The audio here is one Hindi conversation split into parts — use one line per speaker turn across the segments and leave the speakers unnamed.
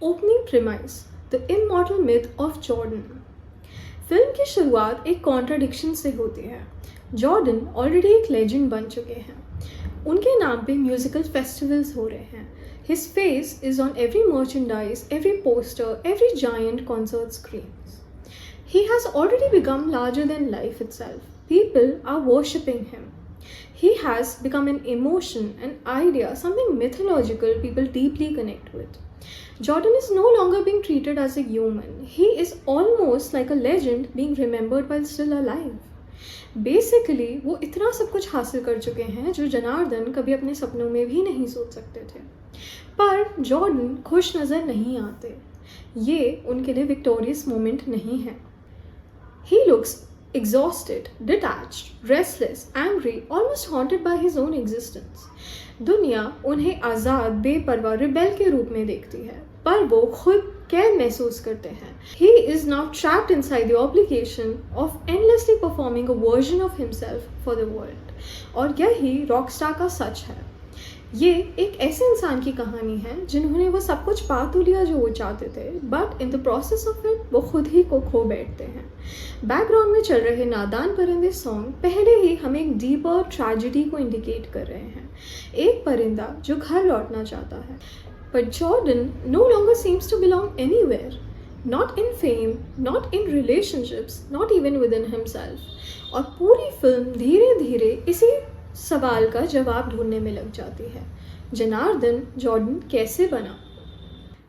Opening premise: The immortal myth of Jordan. Film की शुरुआत एक कॉन्ट्राडिक्शन से होती है। जॉर्डन ऑलरेडी एक लेजेंड बन चुके हैं। उनके नाम पे म्यूजिकल फेस्टिवल्स हो रहे हैं। His face is on every merchandise, every poster, every giant concert screens. He has already become larger than life itself. People are worshipping him. He has become an emotion, an idea, something mythological people deeply connect with. Jordan is no longer being treated as a human. He is almost like a legend being remembered while still alive. Basically वो इतना सब कुछ हासिल कर चुके हैं जो जनार्दन कभी अपने सपनों में भी नहीं सोच सकते थे। पर जॉर्डन खुश नज़र नहीं आते। ये उनके लिए विक्टोरियस मोमेंट नहीं है। He looks exhausted, detached, restless, angry, almost haunted by his own existence. दुनिया उन्हें आज़ाद, बेपरवाह, रिबेल के रूप में देखती है, पर वो खुद कैद महसूस करते हैं। He is now trapped inside the obligation of endlessly performing a version of himself for the world. और यही रॉकस्टार का सच है। ये एक ऐसे इंसान की कहानी है जिन्होंने वो सब कुछ पा तो लिया जो वो चाहते थे, but in the process of it वो खुद ही को खो बैठते हैं। बैकग्राउंड में चल रहे नादान परिंदे सॉन्ग पहले ही हमें एक डीपर ट्रेजेडी को इंडिकेट कर रहे हैं। एक परिंदा जो घर लौटना चाहता है, but Jordan no longer seems to belong anywhere, not in fame, not in relationships, not even within himself. और पूरी फिल्म धीरे धीरे इसी सवाल का जवाब ढूंढने में लग जाती है। जनार्दन जॉर्डन कैसे बना?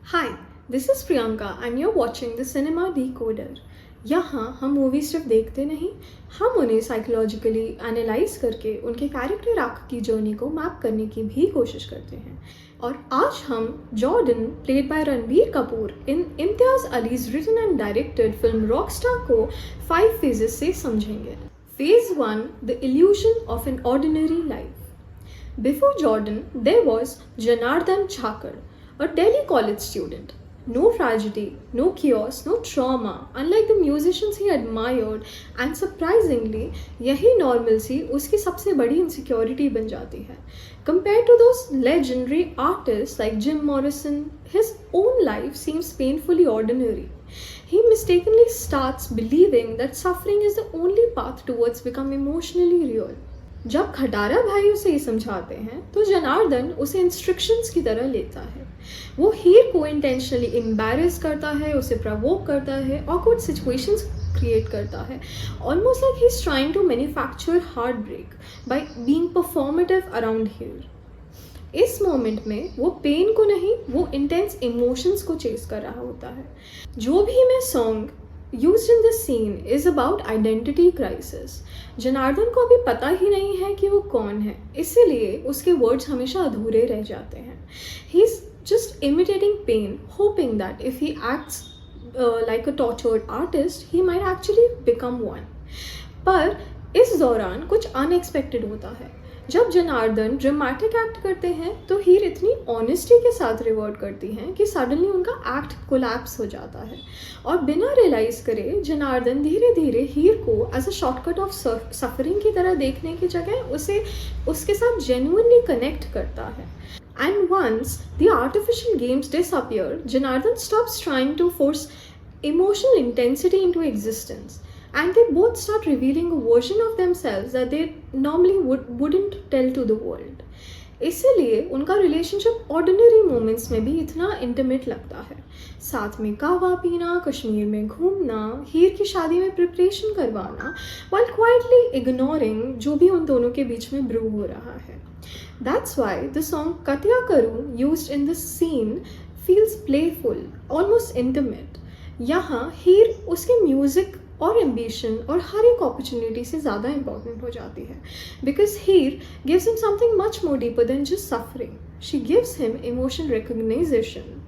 Hi, this is Priyanka and you are watching the cinema decoder. यहाँ हम मूवी सिर्फ देखते नहीं, हम उन्हें साइकोलॉजिकली एनालाइज करके उनके कैरेक्टर आर्क की जर्नी को मैप करने की भी कोशिश करते हैं। और आज हम Jordan played by Ranbir Kapoor in Imtiaz Ali's written and directed film Rockstar को 5 फेजेस से समझेंगे। Phase 1: The illusion of an ordinary life. Before Jordan, there was Janardhan Chhakar, a Delhi college student. No tragedy, no chaos, no trauma, unlike the musicians he admired, and surprisingly, यही normalcy उसकी सबसे बड़ी insecurity बन जाती है. Compared to those legendary artists like Jim Morrison, his own life seems painfully ordinary. He mistakenly starts believing that suffering is the only path towards becoming emotionally real. जब खटारा भाई उसे ये समझाते हैं तो जनार्दन उसे इंस्ट्रक्शंस की तरह लेता है। वो हीर को इंटेंशनली एम्बैरेस करता है, उसे प्रवोक करता है, ऑकवर्ड सिचुएशंस क्रिएट करता है, almost like he is trying to manufacture heartbreak by being performative around Heer. इस मोमेंट में वो पेन को नहीं, वो इंटेंस इमोशंस को चेस कर रहा होता है। जो भी मैं song used in this scene is about identity crisis. Janardan को अभी पता ही नहीं है कि वो कौन है, इसीलिए उसके वर्ड्स हमेशा अधूरे रह जाते हैं। He is just imitating pain, hoping that if he acts like a tortured artist he might actually become one. पर इस दौरान कुछ अनएक्सपेक्टेड होता है। जब जनार्दन ड्रामेटिक एक्ट करते हैं तो हीर इतनी ऑनेस्टी के साथ रिवर्ट करती हैं कि सडनली उनका एक्ट कोलैप्स हो जाता है। और बिना रियलाइज करे जनार्दन धीरे धीरे हीर को as a shortcut of suffering की तरह देखने की जगह उसे उसके साथ जेन्युइनली कनेक्ट करता है। And once the artificial games disappear, Janardhan stops trying to force emotional intensity into existence. And they both start revealing a version of themselves that they normally wouldn't tell to the world. इसीलिए उनका रिलेशनशिप ऑर्डिनरी मोमेंट्स में भी इतना इंटीमेट लगता है। साथ में कहवा पीना, कश्मीर में घूमना, हीर की शादी में प्रिपरेशन करवाना, while quietly ignoring जो भी उन दोनों के बीच में ब्रू हो रहा है। That's why the song Katya Karu used in this scene feels playful, almost intimate. यहाँ हीर उसके म्यूजिक और एम्बिशन और हर एक अपॉर्चुनिटी से ज़्यादा इम्पॉर्टेंट हो जाती है, because Heer gives him something much more deeper than just suffering. She gives him emotion recognisation.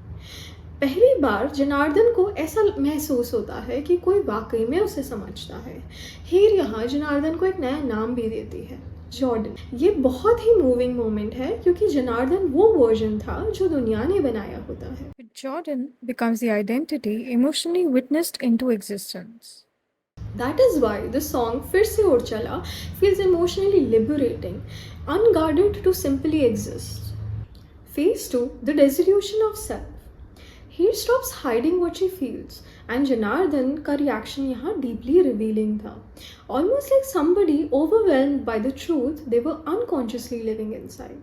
पहली बार जनार्दन को ऐसा महसूस होता है कि कोई वाकई में उसे समझता है। हीर यहाँ जनार्दन को एक नया नाम भी देती है, जॉर्डन। ये बहुत ही मूविंग मोमेंट है क्योंकि जनार्दन वो वर्जन था जो दुनिया ने बनाया होता है। Jordan becomes the identity emotionally witnessed into existence. That is why the song फिर से उड़ चला feels emotionally liberating, unguarded to simply exist. Phase 2: The dissolution of self. He stops hiding what she feels, and Janardhan का रिएक्शन यहाँ deeply revealing था. Almost like somebody overwhelmed by the truth they were unconsciously living inside.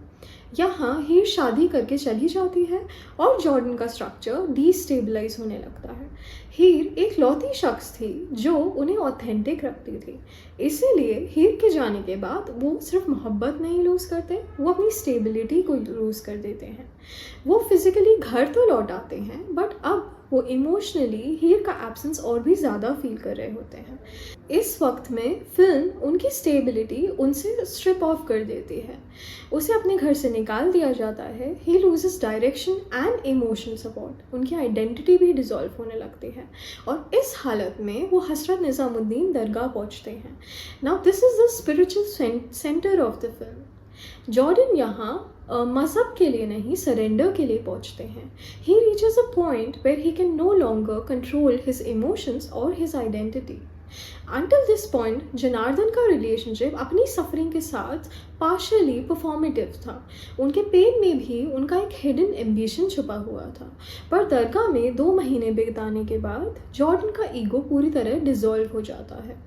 यहाँ हीर शादी करके चली जाती है और जॉर्डन का स्ट्रक्चर डिस्टेबलाइज होने लगता है. हीर एक लौती शख्स थी जो उन्हें ऑथेंटिक रखती थी, इसीलिए हीर के जाने के बाद वो सिर्फ मोहब्बत नहीं लूज़ करते, वो अपनी स्टेबिलिटी को लूज़ कर देते हैं. वो फिजिकली घर तो लौट आते हैं, बट अब वो इमोशनली हीर का एब्सेंस और भी ज़्यादा फील कर रहे होते हैं. इस वक्त में फिल्म उनकी स्टेबिलिटी उनसे स्ट्रिप ऑफ कर देती है, उसे अपने घर से निकाल दिया जाता है. ही loses direction and emotional support, उनकी आइडेंटिटी भी डिसॉल्व होने लगती है, और इस हालत में वो हजरत निज़ामुद्दीन दरगाह पहुंचते हैं. Now this is the spiritual centre of the film. Jordan यहाँ मज़हब के लिए नहीं, सरेंडर के लिए पहुंचते हैं. He reaches a point where he can no longer control his emotions और his identity. Until this point, Janardan का रिलेशनशिप अपनी सफरिंग के साथ पार्शली परफॉर्मेटिव था. उनके पेन में भी उनका एक हिडन एम्बिशन छुपा हुआ था. पर दरगाह में 2 महीने बिताने के बाद जॉर्डन का ईगो पूरी तरह डिसॉल्व हो जाता है.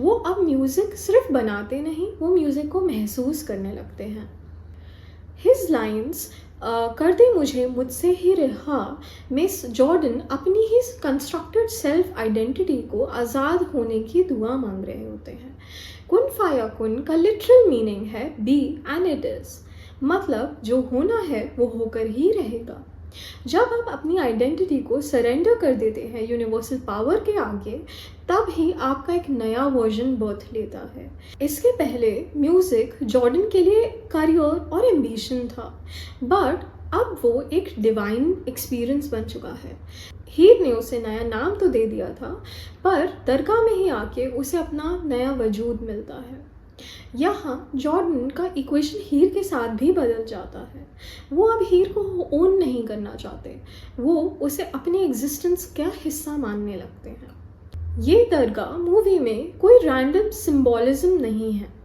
वो अब म्यूज़िक सिर्फ बनाते नहीं, वो म्यूज़िक को महसूस करने लगते हैं. हिज लाइन्स कर दे मुझे मुझसे ही रिहा में जॉर्डन अपनी ही कंस्ट्रक्टेड सेल्फ आइडेंटिटी को आज़ाद होने की दुआ मांग रहे होते हैं. कुन फाया कुन का लिटरल मीनिंग है बी एंड इट इज़, मतलब जो होना है वो होकर ही रहेगा. जब आप अपनी आइडेंटिटी को सरेंडर कर देते हैं यूनिवर्सल पावर के आगे, तब ही आपका एक नया वर्जन बर्थ लेता है. इसके पहले म्यूज़िक जॉर्डन के लिए करियर और एम्बिशन था, बट अब वो एक डिवाइन एक्सपीरियंस बन चुका है. हीर ने उसे नया नाम तो दे दिया था, पर दरगाह में ही आके उसे अपना नया वजूद मिलता है. यहाँ जॉर्डन का इक्वेशन हीर के साथ भी बदल जाता है. वो अब हीर को ओन नहीं करना चाहते, वो उसे अपने एग्जिस्टेंस का हिस्सा मानने लगते हैं. ये दरगाह मूवी में कोई रैंडम सिंबॉलिज्म नहीं है.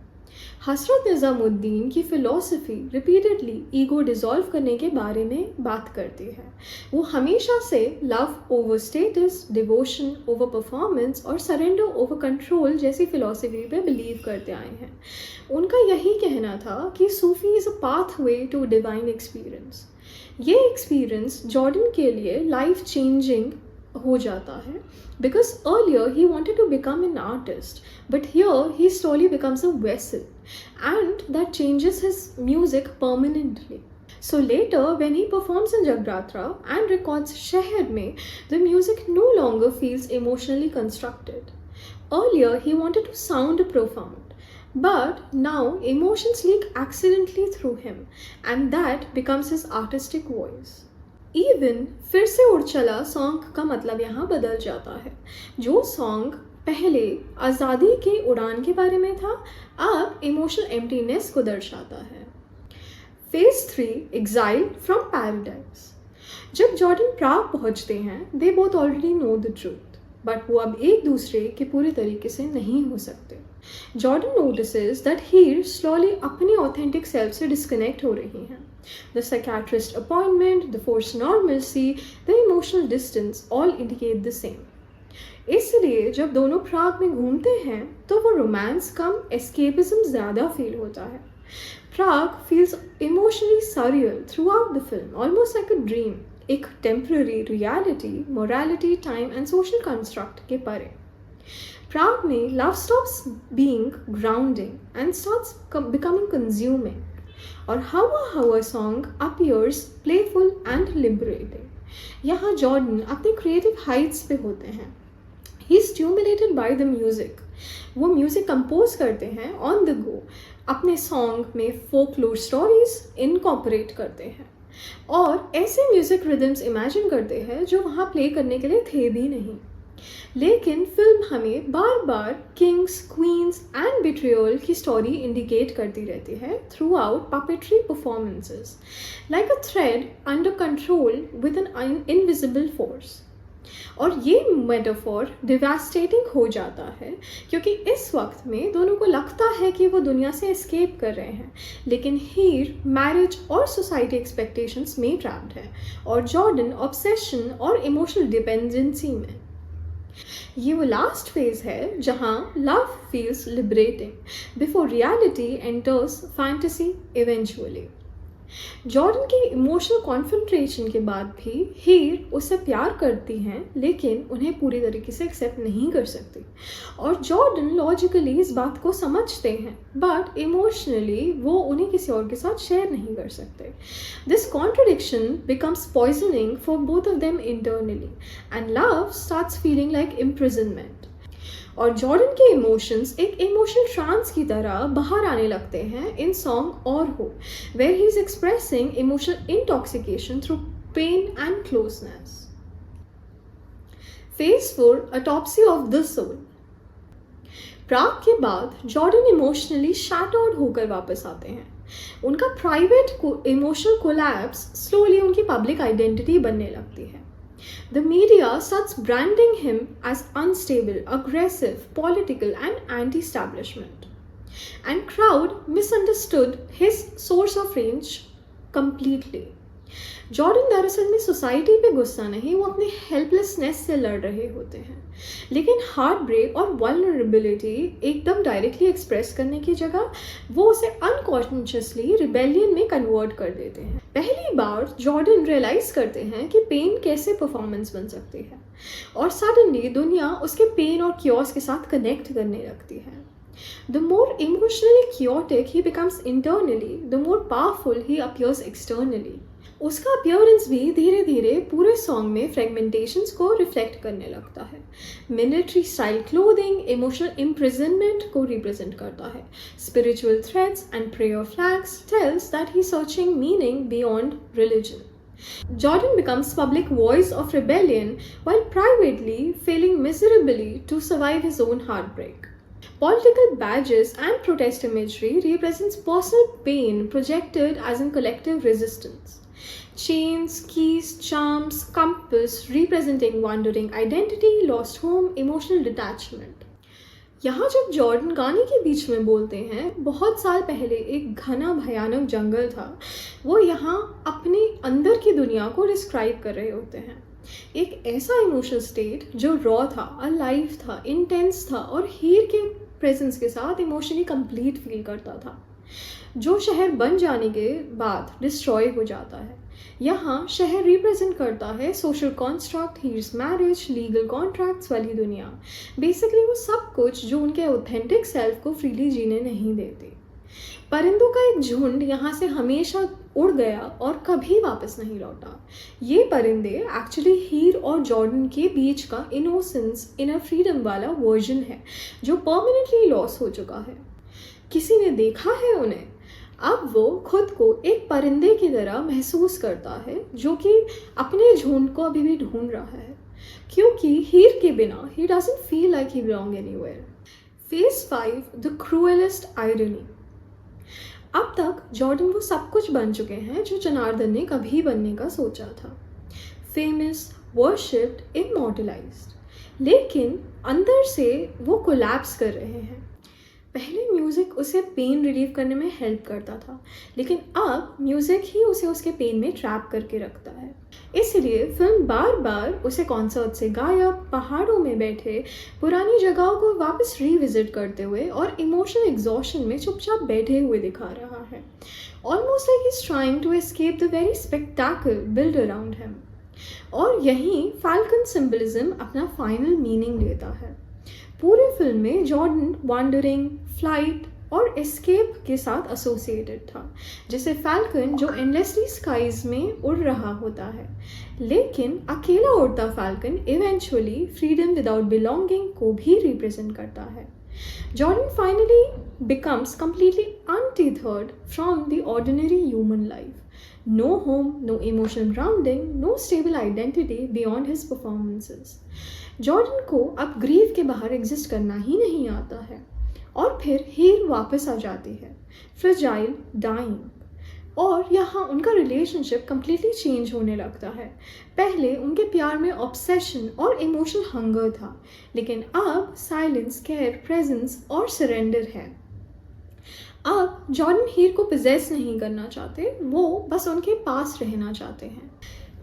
हज़रत निज़ामुद्दीन की फ़िलॉसफी रिपीटेडली ईगो डिसॉल्व करने के बारे में बात करती है. वो हमेशा से love over status, devotion over performance और सरेंडर ओवर कंट्रोल जैसी फ़िलॉसफी पे बिलीव करते आए हैं. उनका यही कहना था कि Sufi is a pathway to divine experience. ये एक्सपीरियंस जॉर्डन के लिए लाइफ चेंजिंग हो जाता है, because earlier he wanted to become an artist, but here he slowly becomes a vessel, and that changes his music permanently. So later when he performs in Jagratra and records Sheher mein, the music no longer feels emotionally constructed. Earlier he wanted to sound profound, but now emotions leak accidentally through him, and that becomes his artistic voice. Even फिर से उड़ चला सॉन्ग का मतलब यहाँ बदल जाता है. जो सॉन्ग पहले आज़ादी के उड़ान के बारे में था, अब इमोशनल एम्प्टीनेस को दर्शाता है. Phase 3 exile from paradise. जब जॉर्डन प्राग पहुँचते हैं, they both already know the truth, but वो अब एक दूसरे के पूरे तरीके से नहीं हो सकते. Jordan notices that Heer slowly अपनी ऑथेंटिक सेल्फ से डिस्कनेक्ट हो रही हैं. The psychiatrist appointment, the forced normalcy, the emotional distance all indicate the same. इसलिए जब दोनों प्राग में घूमते हैं तो वो रोमांस कम एस्केपिज्म ज़्यादा फील होता है. प्राग feels emotionally surreal throughout the film, almost like a dream, एक temporary reality, morality, time and social construct के परे. प्राग में love stops being grounding and starts becoming consuming. और हवा हवा song appears playful and liberating. यहाँ जॉर्डन अपने क्रिएटिव हाइट्स पे होते हैं. He is stimulated by the music. वो म्यूज़िक कंपोज करते हैं ऑन द गो. अपने सॉन्ग में फोकलोर स्टोरीज इनकॉर्पोरेट करते हैं और ऐसे म्यूज़िक रिदम्स इमेजिन करते हैं जो वहाँ प्ले करने के लिए थे भी नहीं. लेकिन फिल्म हमें बार बार किंग्स, क्वींस एंड बिट्रियल की स्टोरी इंडिकेट करती रहती है through out puppetry performances, like a thread under control with an invisible force. और ये मेटाफोर डिवास्टेटिंग हो जाता है क्योंकि इस वक्त में दोनों को लगता है कि वो दुनिया से एस्केप कर रहे हैं, लेकिन हीर मैरिज और सोसाइटी एक्सपेक्टेशंस में ट्रैप्ड है और जॉर्डन ऑब्सेशन और इमोशनल डिपेंडेंसी में। ये वो लास्ट फेज है जहाँ love feels liberating before reality enters fantasy eventually. Jordan की इमोशनल कॉन्फ्रंट्रेशन के बाद भी हीर उससे प्यार करती हैं, लेकिन उन्हें पूरी तरीके से एक्सेप्ट नहीं कर सकती और जॉर्डन लॉजिकली इस बात को समझते हैं बट इमोशनली वो उन्हें किसी और के साथ शेयर नहीं कर सकते। This contradiction becomes poisoning for both of them internally and love starts feeling like imprisonment. और जॉर्डन के इमोशंस एक इमोशनल ट्रांस की तरह बाहर आने लगते हैं इन सॉन्ग और हो, where he is expressing emotional intoxication through pain and closeness. Phase 4 autopsy of the soul. Prague के बाद जॉर्डन इमोशनली शैटर्ड होकर वापस आते हैं। उनका प्राइवेट इमोशनल कोलैप्स स्लोली उनकी पब्लिक आइडेंटिटी बनने लगती है। The media starts branding him as unstable, aggressive, political, and anti-establishment. And crowd misunderstood his source of rage completely. Jordan दरअसल में सोसाइटी पे गुस्सा नहीं, वो अपनी हेल्पलेसनेस से लड़ रहे होते हैं, लेकिन हार्ट ब्रेक और वल्नरेबिलिटी एकदम डायरेक्टली एक्सप्रेस करने की जगह वो उसे अनकॉन्शियसली रिबेलियन में कन्वर्ट कर देते हैं। पहली बार जॉर्डन रियलाइज करते हैं कि पेन कैसे परफॉर्मेंस बन सकती है और सडनली दुनिया उसके पेन और क्योस के साथ कनेक्ट करने लगती है। The more emotionally chaotic he becomes internally, the more powerful he appears externally. उसका अपीयरेंस भी धीरे धीरे पूरे सॉन्ग में फ्रेगमेंटेशंस को रिफ्लेक्ट करने लगता है। Military style clothing emotional imprisonment को रिप्रेजेंट करता है। Spiritual threads and prayer flags tells that he searching meaning beyond religion. Jordan becomes public voice of rebellion while privately failing miserably to survive his own heartbreak. Political badges and protest imagery represents personal pain projected as in collective resistance. Chains, keys, charms, compass representing wandering identity, lost home, emotional detachment. यहाँ जब जॉर्डन गाने के बीच में बोलते हैं, बहुत साल पहले एक घना भयानक जंगल था, वो यहाँ अपने अंदर की दुनिया को डिस्क्राइब कर रहे होते हैं। एक ऐसा इमोशनल स्टेट जो रॉ था, अलाइव था, इंटेंस था और हीर के प्रेजेंस के साथ इमोशनली कंप्लीट फील करता था, जो शहर बन जाने के बाद डिस्ट्रॉय हो जाता है। यहाँ शहर रिप्रेजेंट करता है social construct, Heer's marriage, legal contracts वाली दुनिया, बेसिकली वो सब कुछ जो उनके ऑथेंटिक सेल्फ को फ्रीली जीने नहीं देते। परिंदों का एक झुंड यहाँ से हमेशा उड़ गया और कभी वापस नहीं लौटा। ये परिंदे एक्चुअली हीर और जॉर्डन के बीच का इनोसेंस, इनर फ्रीडम वाला वर्जन है जो परमानेंटली लॉस हो चुका है। किसी ने देखा है उन्हें, अब वो खुद को एक परिंदे की तरह महसूस करता है जो कि अपने झुंड को अभी भी ढूंढ रहा है, क्योंकि हीर के बिना he doesn't feel like he belong anywhere. Phase 5 the cruelest irony. अब तक जॉर्डन वो सब कुछ बन चुके हैं जो जनार्दन ने कभी बनने का सोचा था, फेमस, वर्शिप्ड, इमॉर्टलाइज्ड, लेकिन अंदर से वो कोलैप्स कर रहे हैं। पहले म्यूज़िक उसे पेन रिलीव करने में हेल्प करता था, लेकिन अब म्यूज़िक ही उसे उसके पेन में ट्रैप करके रखता है। इसलिए फिल्म बार बार उसे कॉन्सर्ट से गायब, पहाड़ों में बैठे, पुरानी जगहों को वापस रिविजिट करते हुए और इमोशनल एग्जॉशन में चुपचाप बैठे हुए दिखा रहा है, almost like he is trying to escape the very spectacle build around him. और यहीं फैल्कन सिंबलिज्म अपना फाइनल मीनिंग लेता है। पूरे फिल्म में जॉर्डन वॉन्डरिंग, फ्लाइट और एस्केप के साथ एसोसिएटेड था, जैसे फैल्कन जो एंडलेसली स्काइज में उड़ रहा होता है, लेकिन अकेला उड़ता falcon eventually freedom without belonging को भी रिप्रेजेंट करता है। Jordan finally becomes completely untethered from the ordinary human life. No home, no emotional grounding, no stable identity beyond his performances. Jordan को अब ग्रीव के बाहर एग्जिस्ट करना ही नहीं आता है और फिर हीर वापस आ जाती है, फ्रेजाइल, डाइंग। और यहाँ उनका रिलेशनशिप कम्प्लीटली चेंज होने लगता है। पहले उनके प्यार में ऑब्सेशन और इमोशनल हंगर था, लेकिन अब साइलेंस, केयर, प्रेजेंस और सरेंडर है। अब जॉर्डन हीर को पोजेस नहीं करना चाहते, वो बस उनके पास रहना चाहते हैं।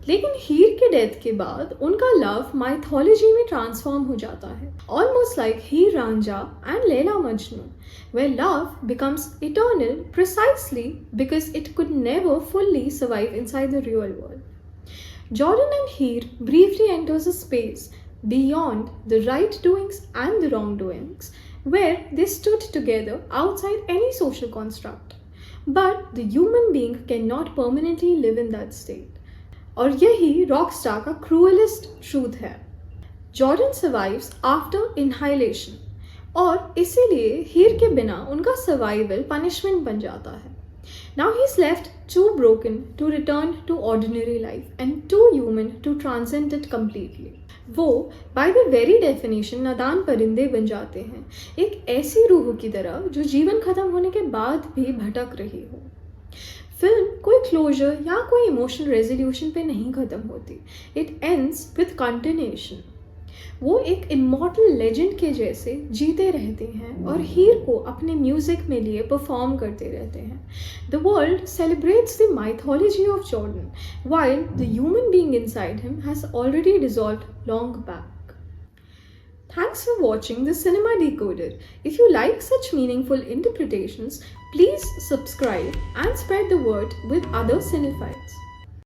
लेकिन हीर के डेथ के बाद उनका लव माइथोलॉजी में ट्रांसफॉर्म हो जाता है, almost like Heer Ranjha and Laila Majnu, where love becomes eternal precisely because it could never fully survive inside the real world. Jordan and Heer briefly enters a space beyond the right doings and the wrongdoings, where they stood together outside any social construct. But the human being cannot permanently live in that state. और यही रॉकस्टार का क्रूएलेस्ट ट्रूथ है। जॉर्डन सर्वाइव्स आफ्टर इनहाइलेशन, और इसीलिए हीर के बिना उनका सर्वाइवल पनिशमेंट बन जाता है। Now he is left too broken to return to ordinary life and too human to transcend it completely. वो बाय द वेरी डेफिनेशन नादान परिंदे बन जाते हैं, एक ऐसी रूह की तरह जो जीवन खत्म होने के बाद भी भटक रही हो। फिल्म कोई क्लोजर या कोई इमोशनल रेजोल्यूशन पे नहीं खत्म होती, इट एंड्स विथ कंटिन्यूएशन। वो एक इमॉर्टल लेजेंड के जैसे जीते रहते हैं और हीर को अपने म्यूजिक में लिए परफॉर्म करते रहते हैं। The world celebrates the mythology of Jordan while the human being inside him has already dissolved long back. Thanks for watching the Cinema Decoder. If you like such meaningful interpretations, please subscribe and spread the word with other cinephiles.